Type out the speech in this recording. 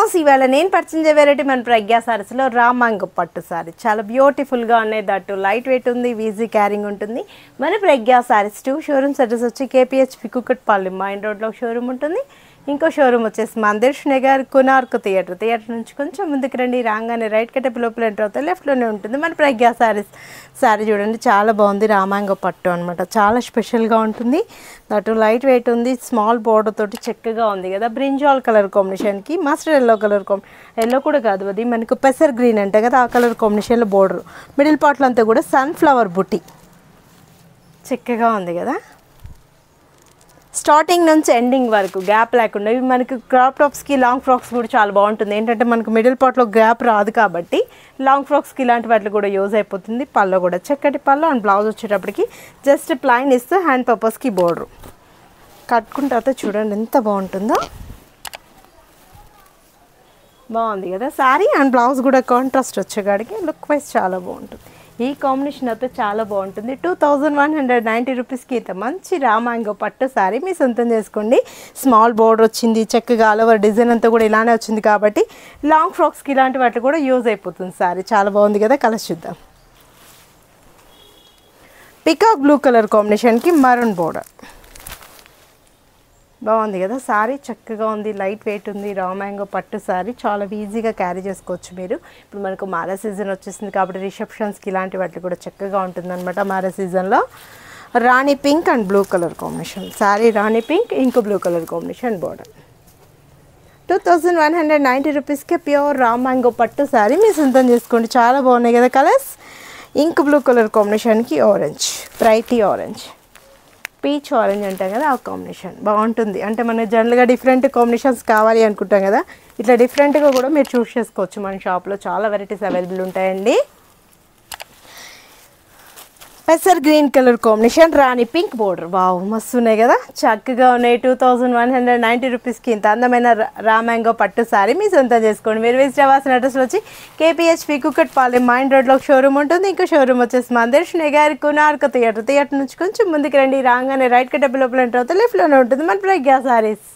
Viewers, ఇవాళ నేను పరిచయం వెరైటీ మన ప్రజ్ఞా సారీస్లో రామాంగ పట్టు సారీ చాలా బ్యూటిఫుల్గా ఉన్నాయి. దట్టు లైట్ వెయిట్ ఉంది, ఈజీ క్యారింగ్ ఉంటుంది. మన ప్రజ్ఞా సారీస్ 2 షోరూమ్స్ అడ్రస్ వచ్చి కేపీహెచ్పి కుకట్పల్లి మైన్ రోడ్లో షోరూమ్ ఉంటుంది. ఇంకో షోరూమ్ వచ్చేసి మందిర్ష్ నగర్ కునార్క్ థియేటర్ నుంచి కొంచెం ముందుకు రండి. రాగానే రైట్ కట్టెప్ లోపల ఎంటర్ అవుతాయి, లెఫ్ట్లోనే ఉంటుంది మన ప్రజ్ఞా సారీస్. సారీ చూడండి చాలా బాగుంది, రామాంగ పట్టు అనమాట. చాలా స్పెషల్గా ఉంటుంది, దట్టు లైట్ వెయిట్ ఉంది, స్మాల్ బోర్డర్ తోటి చక్కగా ఉంది కదా. బ్రింజాల్ కలర్ కాంబినేషన్కి మస్టర్డ్ ఎల్లో కలర్ ఎల్లో కూడా కాదు, అది మనకు పెసర్ గ్రీన్ అంటే కదా, ఆ కలర్ కాంబినేషన్లో బోర్డర్. మిడిల్ పార్ట్లో అంతా కూడా సన్ఫ్లవర్ బుట్టి చక్కగా ఉంది కదా. స్టార్టింగ్ నుంచి ఎండింగ్ వరకు గ్యాప్ లేకుండా ఇవి మనకి క్రాప్ టాప్స్కి, లాంగ్ ఫ్రాక్స్ కూడా చాలా బాగుంటుంది. ఏంటంటే మనకు మిడిల్ పార్ట్లో గ్యాప్ రాదు కాబట్టి లాంగ్ ఫ్రాక్స్కి ఇలాంటి వాటిలో కూడా యూజ్ అయిపోతుంది. పళ్ళు కూడా చక్కటి పళ్ళు అండ్ బ్లౌజ్ వచ్చేటప్పటికి జస్ట్ ప్లైన్ ఇస్తూ హ్యాండ్ పర్పస్కి బోర్డర్ కట్టుకుంటే అయితే చూడండి ఎంత బాగుంటుందో. బాగుంది కదా శారీ అండ్ బ్లౌజ్ కూడా కాంట్రాస్ట్ వచ్చేకాడికి లుక్ వైజ్ చాలా బాగుంటుంది. ఈ కాంబినేషన్ అయితే చాలా బాగుంటుంది. 2190 రూపీస్కి ఇంత మంచి రామాంగో పట్టు శారీ మీ సొంతం చేసుకోండి. స్మాల్ బోర్డర్ వచ్చింది, చక్కగా ఆల్ ఓవర్ డిజైన్ అంతా కూడా ఇలానే వచ్చింది కాబట్టి లాంగ్ ఫ్రాక్స్కి ఇలాంటి వాటి కూడా యూజ్ అయిపోతుంది శారీ. చాలా బాగుంది కదా. కలర్స్ చూద్దాం. పికాక్ బ్లూ కలర్ కాంబినేషన్కి మరూన్ బోర్డర్ బాగుంది కదా. శారీ చక్కగా ఉంది, లైట్ వెయిట్ ఉంది. రామాంగో పట్టు శారీ చాలా ఈజీగా క్యారీ చేసుకోవచ్చు మీరు. ఇప్పుడు మనకు మ్యారేజ్ సీజన్ వచ్చేసింది కాబట్టి రిసెప్షన్స్కి ఇలాంటి వాటికి కూడా చక్కగా ఉంటుంది అనమాట. మ్యారేజ్ సీజన్లో Rani pink and blue colour combination sari, Rani pink ఇంకో బ్లూ కలర్ కాంబినేషన్ బోర్డర్. 2190 రూపీస్కి ప్యూర్ రామాంగో పట్టు శారీ మీ సొంతం చేసుకోండి. చాలా బాగున్నాయి కదా కలర్స్. ఇంక్ బ్లూ కలర్ కాంబినేషన్కి orange, brighty orange, peach orange అంటాం కదా, ఆ కాంబినేషన్ బాగుంటుంది. అంటే మనకి జనరల్గా డిఫరెంట్ కాంబినేషన్స్ కావాలి అనుకుంటాం కదా, ఇట్లా డిఫరెంట్గా కూడా మీరు చూస్ చేసుకోవచ్చు. మన షాప్లో చాలా వెరైటీస్ అవైలబుల్ ఉంటాయండి. పెసర్ గ్రీన్ కలర్ కాంబినేషన్, రాణి పింక్ బోర్డర్. వావ్ మస్తు ఉన్నాయి కదా, చక్కగా ఉన్నాయి. 2190 రూపీస్కి ఇంత అందమైన రామాంగో పట్టు సారీ మీ సొంతం చేసుకోండి. మీరు విజిట్ అవ్వాల్సిన అడ్రస్లో వచ్చి కేపీహెచ్పి కుకట్పల్లి మైన్ రోడ్లో షోరూమ్ ఉంటుంది. ఇంకో షోరూమ్ వచ్చేసి మందిర్ష్ నగర్ కునార్క్ థియేటర్ నుంచి కొంచెం ముందుకు రండి. రాగానే రైట్ కట్టెప్ లోపల ఎంటర్ అవుతే లెఫ్ట్లోనే ఉంటుంది మన ప్రజ్ఞా సారీస్.